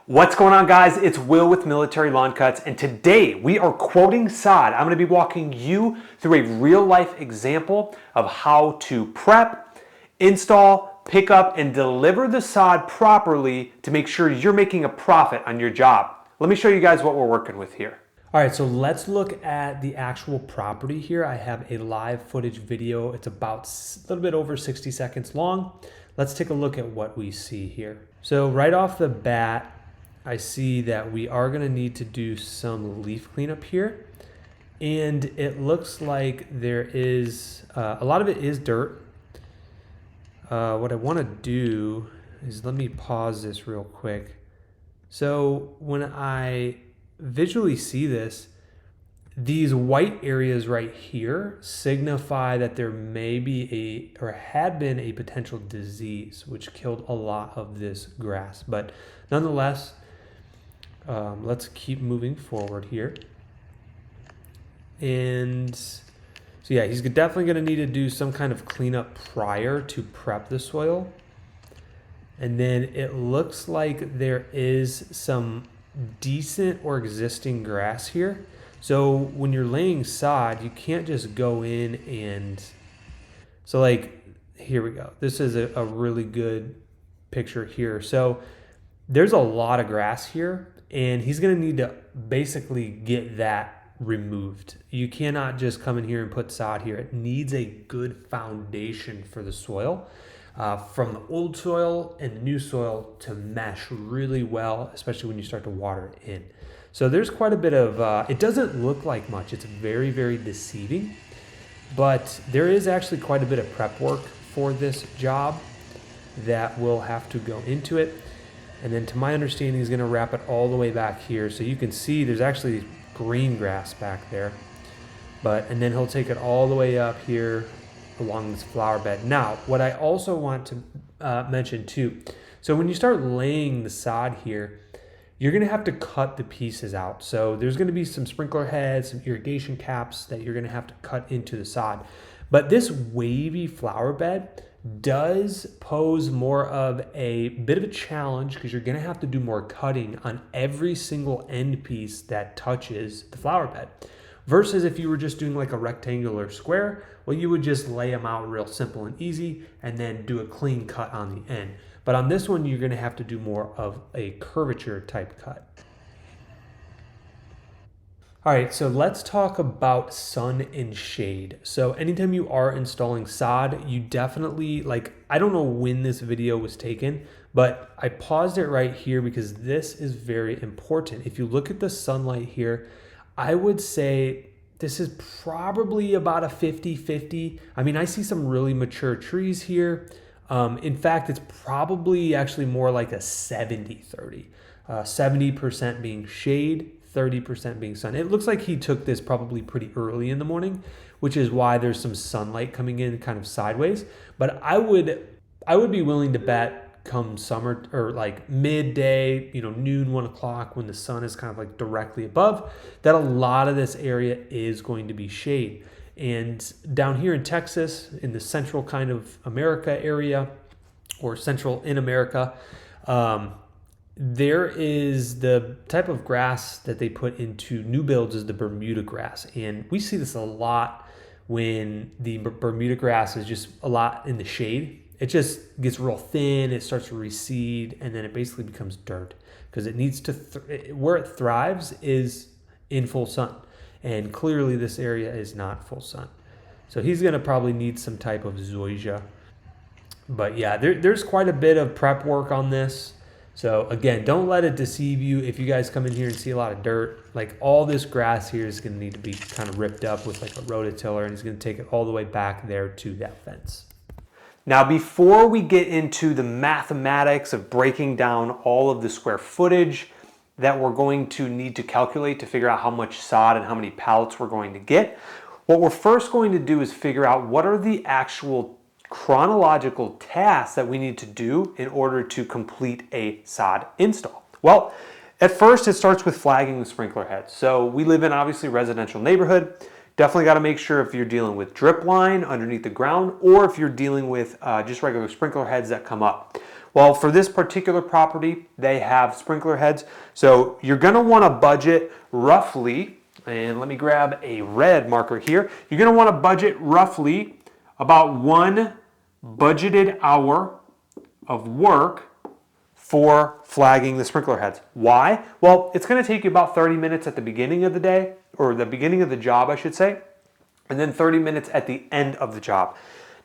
What's going on, guys? It's Will with Military Lawn Cuts, and today we are quoting sod. I'm going to be walking you through a real life example of how to prep, install, pick up, and deliver the sod properly to make sure you're making a profit on your job. Let me show you guys what we're working with here. All right, so let's look at the actual property here. I have a live footage video. It's about a little bit over 60 seconds long. Let's take a look at what we see here. So right off the bat, I see that we are going to need to do some leaf cleanup here. And it looks like there is, a lot of it is dirt. What I want to do is, let me pause this real quick. So when I visually see this, these white areas right here signify that there may be or had been a potential disease which killed a lot of this grass. But nonetheless, let's keep moving forward here. And so yeah, he's definitely going to need to do some kind of cleanup prior to prep the soil. And then it looks like there is some decent or existing grass here. So when you're laying sod, you can't just go in and, so like, here we go. This is a really good picture here. So there's a lot of grass here, and he's going to need to basically get that removed. You cannot just come in here and put sod here. It needs a good foundation for the soil, from the old soil and the new soil to mesh really well, especially when you start to water it in. So there's quite a bit of, it doesn't look like much. It's very, very deceiving, but there is actually quite a bit of prep work for this job that will have to go into it. And then to my understanding, he's going to wrap it all the way back here. So you can see there's actually green grass back there. And then he'll take it all the way up here along this flower bed. Now, what I also want to mention too, so when you start laying the sod here, you're going to have to cut the pieces out. So there's going to be some sprinkler heads, some irrigation caps that you're going to have to cut into the sod. But this wavy flower bed does pose more of a bit of a challenge because you're going to have to do more cutting on every single end piece that touches the flower bed. Versus if you were just doing like a rectangular square, well, you would just lay them out real simple and easy and then do a clean cut on the end. But on this one, you're going to have to do more of a curvature type cut. All right, so let's talk about sun and shade. So anytime you are installing sod, you definitely, I don't know when this video was taken, but I paused it right here because this is very important. If you look at the sunlight here, I would say this is probably about a 50-50. I mean, I see some really mature trees here. In fact, it's probably actually more like a 70-30. 70% being shade, 30% being sun. It looks like he took this probably pretty early in the morning, which is why there's some sunlight coming in kind of sideways. But I would be willing to bet come summer or like midday, noon, 1 o'clock, when the sun is kind of like directly above, that a lot of this area is going to be shade. And down here in Texas, in the central kind of America area, or central in America, there is the type of grass that they put into new builds is the Bermuda grass. And we see this a lot when the Bermuda grass is just a lot in the shade. It just gets real thin, it starts to recede, and then it basically becomes dirt because it needs to, where it thrives is in full sun. And clearly this area is not full sun. So he's going to probably need some type of zoysia. But yeah, there's quite a bit of prep work on this. So again, don't let it deceive you. If you guys come in here and see a lot of dirt, like all this grass here is going to need to be kind of ripped up with like a rototiller, and he's going to take it all the way back there to that fence. Now, before we get into the mathematics of breaking down all of the square footage that we're going to need to calculate to figure out how much sod and how many pallets we're going to get, what we're first going to do is figure out what are the actual chronological tasks that we need to do in order to complete a sod install. Well, at first it starts with flagging the sprinkler heads. So we live in obviously residential neighborhood. Definitely got to make sure if you're dealing with drip line underneath the ground, or if you're dealing with just regular sprinkler heads that come up. Well, for this particular property, they have sprinkler heads. So you're going to want to budget roughly, and let me grab a red marker here. You're going to want to budget roughly about 1 budgeted hour of work for flagging the sprinkler heads. Why? Well, it's going to take you about 30 minutes at the beginning of the day, or the beginning of the job, I should say, and then 30 minutes at the end of the job.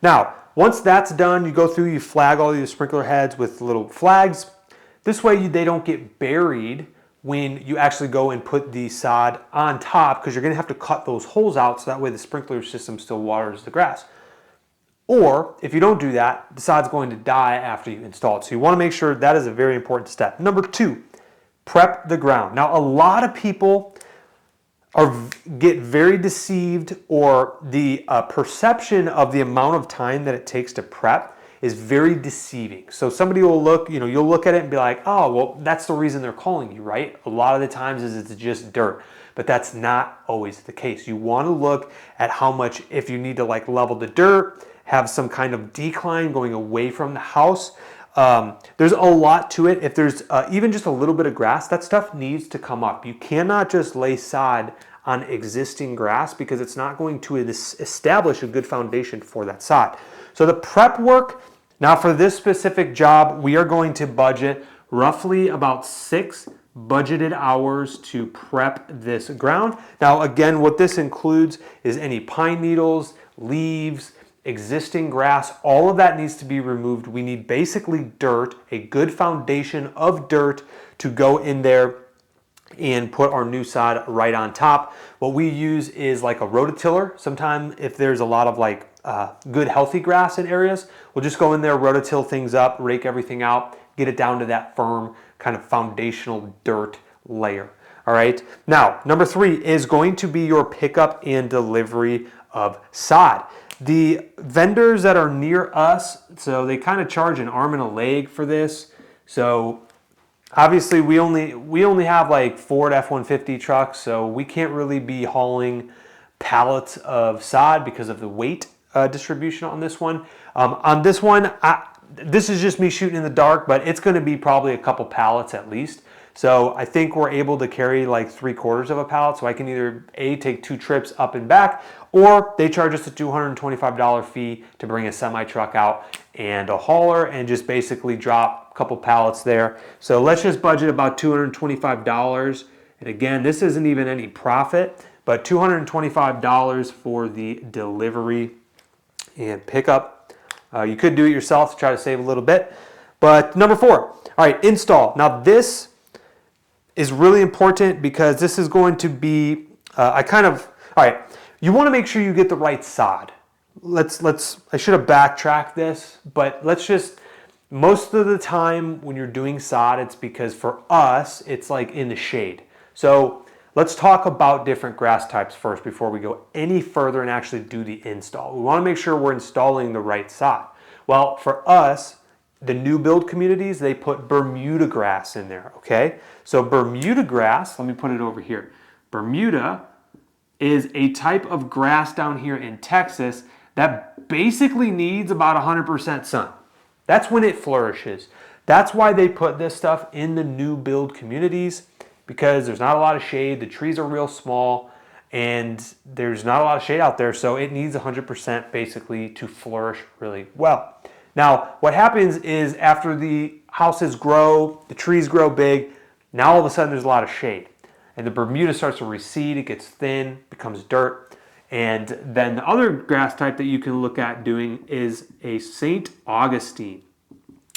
Now, once that's done, you go through, you flag all these sprinkler heads with little flags. This way they don't get buried when you actually go and put the sod on top, because you're going to have to cut those holes out so that way the sprinkler system still waters the grass. Or if you don't do that, the sod's going to die after you install it. So you want to make sure that is a very important step. Number 2, prep the ground. Now, a lot of people get very deceived, or the perception of the amount of time that it takes to prep is very deceiving. So somebody will look, you'll look at it and be like, oh, well, that's the reason they're calling you, right? A lot of the times it's just dirt, but that's not always the case. You want to look at how much, if you need to like level the dirt, have some kind of decline going away from the house. There's a lot to it. If there's even just a little bit of grass, that stuff needs to come up. You cannot just lay sod on existing grass, because it's not going to establish a good foundation for that sod. So the prep work, now for this specific job, we are going to budget roughly about 6 budgeted hours to prep this ground. Now again, what this includes is any pine needles, leaves, existing grass, all of that needs to be removed. We need basically dirt, a good foundation of dirt to go in there and put our new sod right on top. What we use is like a rototiller. Sometimes if there's a lot of like good healthy grass in areas, we'll just go in there, rototill things up, rake everything out, get it down to that firm kind of foundational dirt layer. All right. Now, number 3 is going to be your pickup and delivery of sod. The vendors that are near us, so they kind of charge an arm and a leg for this. So obviously we only have like Ford F-150 trucks, so we can't really be hauling pallets of sod because of the weight distribution on this one. On this one, this is just me shooting in the dark, but it's going to be probably a couple pallets at least. So I think we're able to carry like 3/4 of a pallet, so I can either take 2 trips up and back, or they charge us a $225 fee to bring a semi truck out and a hauler and just basically drop a couple pallets there. So let's just budget about $225. And again, this isn't even any profit, but $225 for the delivery and pickup. You could do it yourself to try to save a little bit. But number 4, all right, install. Now this is really important, because this is going to be, all right, you want to make sure you get the right sod. I should have backtracked this, but most of the time when you're doing sod, it's because for us, it's like in the shade. So let's talk about different grass types first before we go any further and actually do the install. We want to make sure we're installing the right sod. Well, for us, the new build communities, they put Bermuda grass in there, okay? So Bermuda grass, let me put it over here. Bermuda is a type of grass down here in Texas that basically needs about 100% sun. That's when it flourishes. That's why they put this stuff in the new build communities, because there's not a lot of shade, the trees are real small, and there's not a lot of shade out there, so it needs 100% basically to flourish really well. Now, what happens is after the houses grow, the trees grow big, now all of a sudden there's a lot of shade. And the Bermuda starts to recede, it gets thin, becomes dirt. And then the other grass type that you can look at doing is a St. Augustine,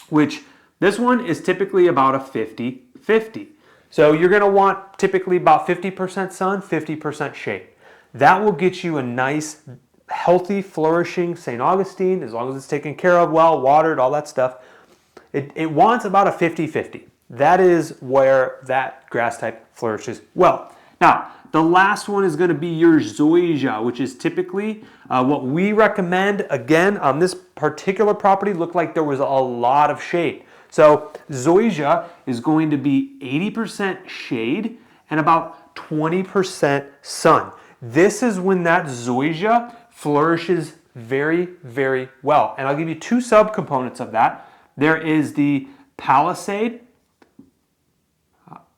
which this one is typically about a 50-50. So you're going to want typically about 50% sun, 50% shade. That will get you a nice, healthy, flourishing St. Augustine, as long as it's taken care of, well, watered, all that stuff. It wants about a 50-50. That is where that grass type flourishes well. Now, the last one is going to be your zoysia, which is typically what we recommend. Again, on this particular property, looked like there was a lot of shade. So zoysia is going to be 80% shade and about 20% sun. This is when that zoysia flourishes very, very well. And I'll give you 2 subcomponents of that. There is the Palisade.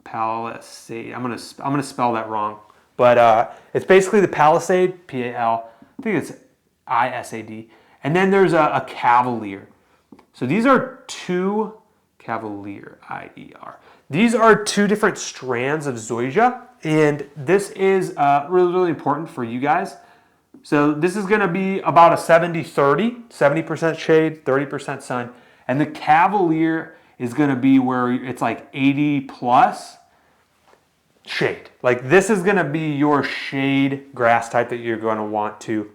Palisade. I'm gonna spell that wrong, but it's basically the Palisade. P-A-L. I think it's I-S-A-D. And then there's a Cavalier. So these are two Cavalier. I-E-R. These are two different strands of zoysia, and this is really important for you guys. So this is going to be about a 70-30, 70% shade, 30% sun. And the Cavalier is going to be where it's like 80 plus shade. Like this is going to be your shade grass type that you're going to want to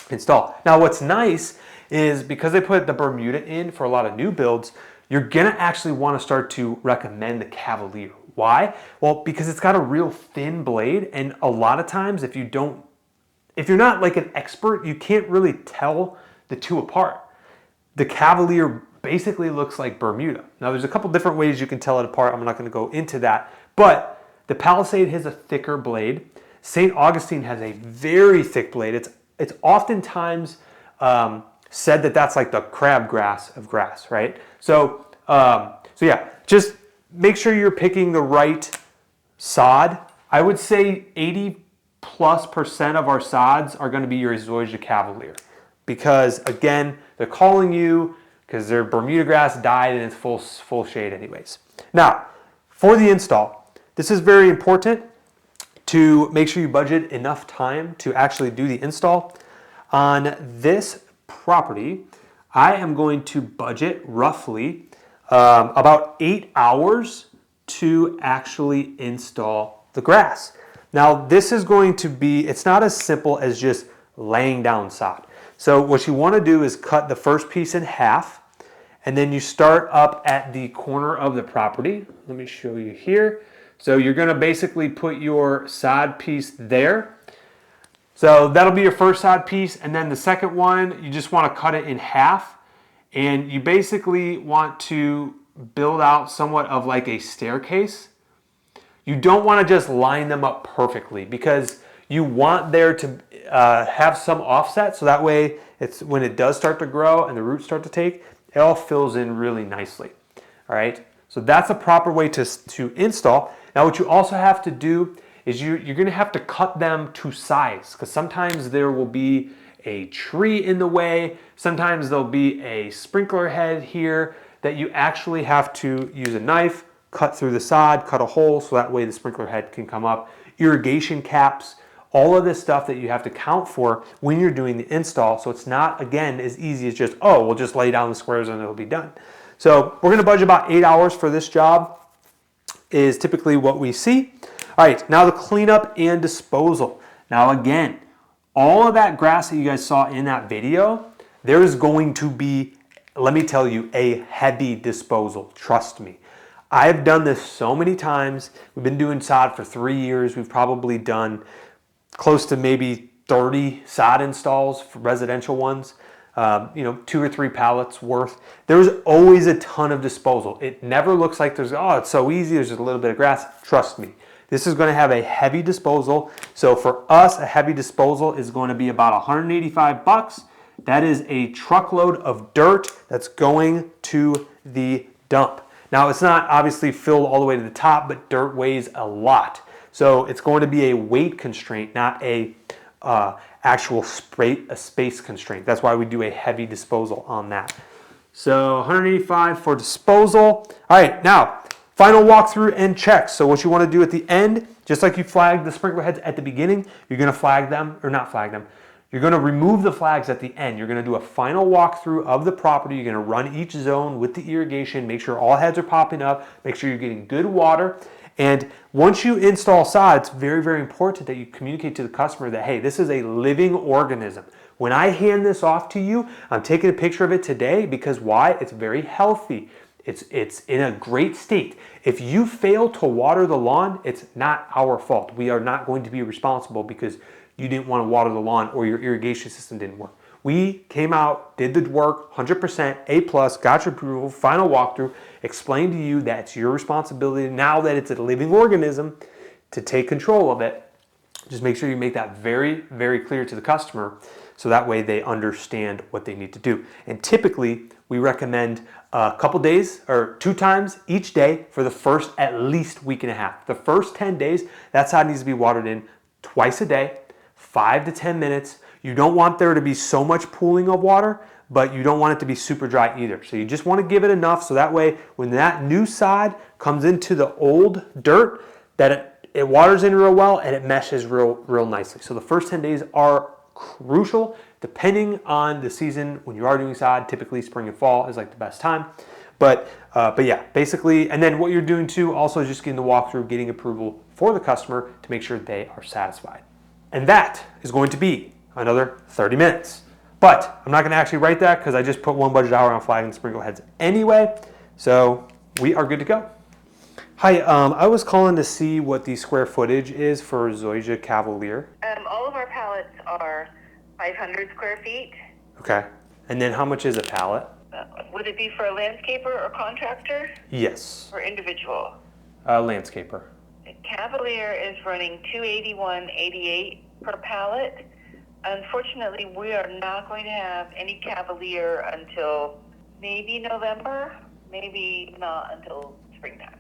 install. Now what's nice is because they put the Bermuda in for a lot of new builds, you're going to actually want to start to recommend the Cavalier. Why? Well, because it's got a real thin blade, and a lot of times if you're not like an expert, you can't really tell the two apart. The Cavalier basically looks like Bermuda. Now there's a couple different ways you can tell it apart. I'm not going to go into that, but the Palisade has a thicker blade. St. Augustine has a very thick blade. It's oftentimes said that that's like the crabgrass of grass, right? So yeah, just make sure you're picking the right sod. I would say 80+% of our sods are going to be your Zoysia Cavalier, because again, they're calling you because their Bermuda grass died and it's full shade anyways. Now, for the install, this is very important to make sure you budget enough time to actually do the install. On this property, I am going to budget roughly about 8 hours to actually install the grass. Now this is going to be, it's not as simple as just laying down sod. So what you want to do is cut the first piece in half, and then you start up at the corner of the property. Let me show you here. So you're going to basically put your sod piece there. So that'll be your first sod piece, and then the second one, you just want to cut it in half, and you basically want to build out somewhat of like a staircase. You don't want to just line them up perfectly, because you want there to have some offset, so that way it's when it does start to grow and the roots start to take, it all fills in really nicely. All right, so that's a proper way to install. Now what you also have to do is you're going to have to cut them to size, because sometimes there will be a tree in the way, sometimes there'll be a sprinkler head here that you actually have to use a knife, cut through the sod, cut a hole so that way the sprinkler head can come up, irrigation caps, all of this stuff that you have to count for when you're doing the install. So it's not, again, as easy as just, oh, we'll just lay down the squares and it'll be done. So we're going to budget about 8 hours for this job is typically what we see. All right, now the cleanup and disposal. Now again, all of that grass that you guys saw in that video, there is going to be, let me tell you, a heavy disposal. Trust me. I've done this so many times. We've been doing sod for 3 years. We've probably done close to maybe 30 sod installs for residential ones. 2 or 3 pallets worth. There's always a ton of disposal. It never looks like there's, oh, it's so easy, there's just a little bit of grass. Trust me, this is going to have a heavy disposal. So for us, a heavy disposal is going to be about $185. That is a truckload of dirt that's going to the dump. Now it's not obviously filled all the way to the top, but dirt weighs a lot. So it's going to be a weight constraint, not a actual space constraint. That's why we do a heavy disposal on that. So 185 for disposal. All right, now final walkthrough and check. So what you want to do at the end, just like you flagged the sprinkler heads at the beginning, you're going to flag them, or not flag them. You're going to remove the flags at the end. You're going to do a final walkthrough of the property. You're going to run each zone with the irrigation, make sure all heads are popping up, make sure you're getting good water. And once you install sod, it's very, very important that you communicate to the customer that, hey, this is a living organism. When I hand this off to you, I'm taking a picture of it today because why? It's very healthy. It's in a great state. If you fail to water the lawn, it's not our fault. We are not going to be responsible because you didn't want to water the lawn or your irrigation system didn't work. We came out, did the work, 100%, A+, got your approval, final walkthrough, explained to you that it's your responsibility now that it's a living organism to take control of it. Just make sure you make that very, very clear to the customer so that way they understand what they need to do. And typically, we recommend a couple days or 2 times each day for the first at least week and a half. The first 10 days, that sod needs to be watered in twice a day, 5 to 10 minutes. You don't want there to be so much pooling of water, but you don't want it to be super dry either. So you just want to give it enough so that way when that new sod comes into the old dirt, that it waters in real well and it meshes real nicely. So the first 10 days are crucial depending on the season. When you are doing sod, typically spring and fall is like the best time. But yeah, basically, and then what you're doing too also is just getting the walkthrough, getting approval for the customer to make sure they are satisfied. And that is going to be another 30 minutes. But I'm not going to actually write that because I just put 1 budget hour on flag and sprinkle heads anyway. So we are good to go. Hi, I was calling to see what the square footage is for Zoysia Cavalier. All of our pallets are 500 square feet. Okay. And then how much is a pallet? Would it be for a landscaper or contractor? Yes. Or individual? Landscaper. A Cavalier is running $281.88 per pallet. Unfortunately, we are not going to have any Cavalier until maybe November, maybe not until springtime.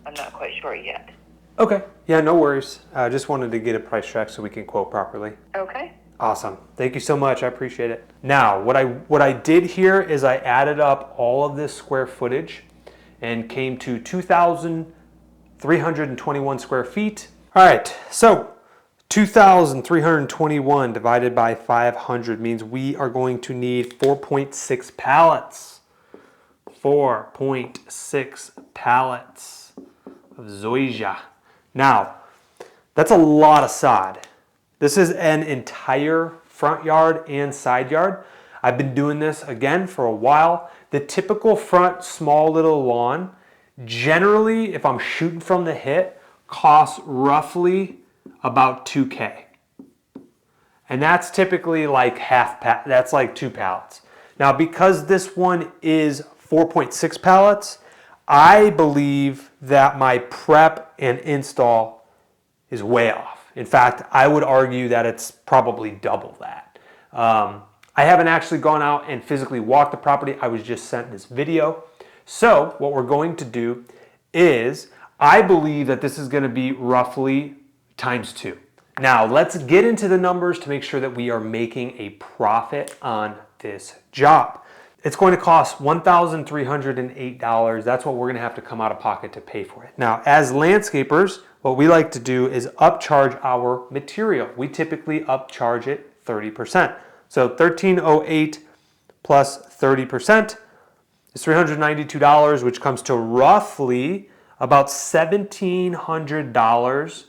I'm not quite sure yet. Okay. Yeah, no worries. I just wanted to get a price check so we can quote properly. Okay. Awesome. Thank you so much. I appreciate it. Now, what I did here is I added up all of this square footage and came to 2,321 square feet. All right. So 2,321 divided by 500 means we are going to need 4.6 pallets. 4.6 pallets of Zoysia. Now, that's a lot of sod. This is an entire front yard and side yard. I've been doing this again for a while. The typical front small little lawn, generally, if I'm shooting from the hip, costs roughly about $2K. And that's typically like that's like 2 pallets. Now, because this one is 4.6 pallets, I believe that my prep and install is way off. In fact, I would argue that it's probably double that. I haven't actually gone out and physically walked the property. I was just sent this video. So what we're going to do is, I believe that this is going to be roughly ×2. Now, let's get into the numbers to make sure that we are making a profit on this job. It's going to cost $1,308. That's what we're going to have to come out of pocket to pay for it. Now, as landscapers, what we like to do is upcharge our material. We typically upcharge it 30%. So $1,308 plus 30% is $392, which comes to roughly about $1,700,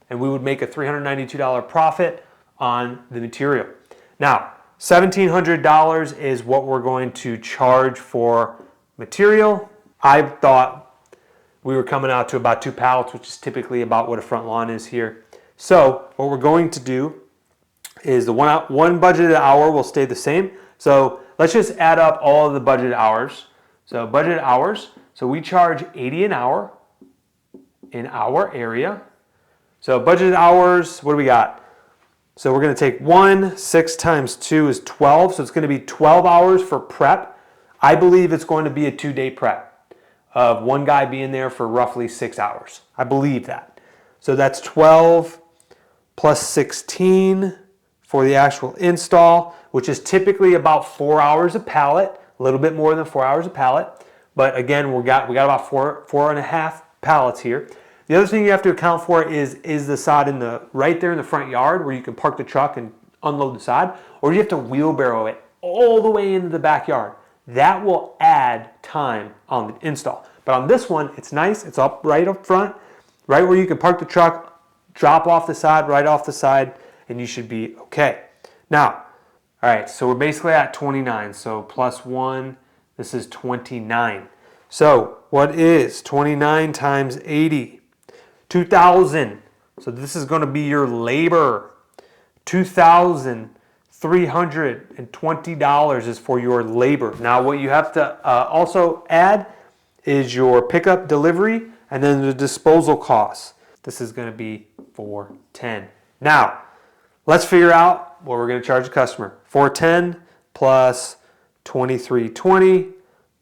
and we would make a $392 profit on the material. Now, $1,700 is what we're going to charge for material. I thought we were coming out to about 2 pallets, which is typically about what a front lawn is here. So what we're going to do is the one budgeted hour will stay the same. So let's just add up all of the budgeted hours. So budgeted hours, so we charge $80 an hour in our area. So budgeted hours, what do we got? So we're going to take 6 times 2 is 12. So it's going to be 12 hours for prep. I believe it's going to be a 2-day prep of one guy being there for roughly 6 hours. I believe that. So that's 12 plus 16 for the actual install, which is typically about 4 hours a pallet, a little bit more than 4 hours a pallet. But again, we got about 4.5 pallets here. The other thing you have to account for is the sod right there in the front yard where you can park the truck and unload the sod, or do you have to wheelbarrow it all the way into the backyard? That will add time on the install. But on this one, it's nice. It's right up front, right where you can park the truck, drop off the sod, right off the side, and you should be okay. Now, all right, so we're basically at 29. So plus 1, this is 29. So what is 29 times 80? 2,000. So this is going to be your labor. $2,320 is for your labor. Now what you have to also add is your pickup, delivery, and then the disposal costs. This is going to be $410. Now let's figure out what we're going to charge the customer. $410 plus $23.20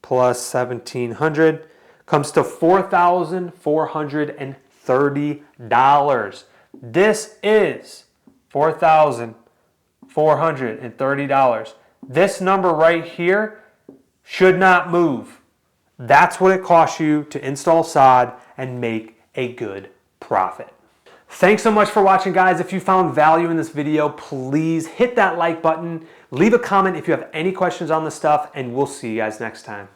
plus 1,700 comes to $4,430. This is $4,430. This number right here should not move. That's what it costs you to install sod and make a good profit. Thanks so much for watching, guys. If you found value in this video, please hit that like button. Leave a comment if you have any questions on this stuff, and we'll see you guys next time.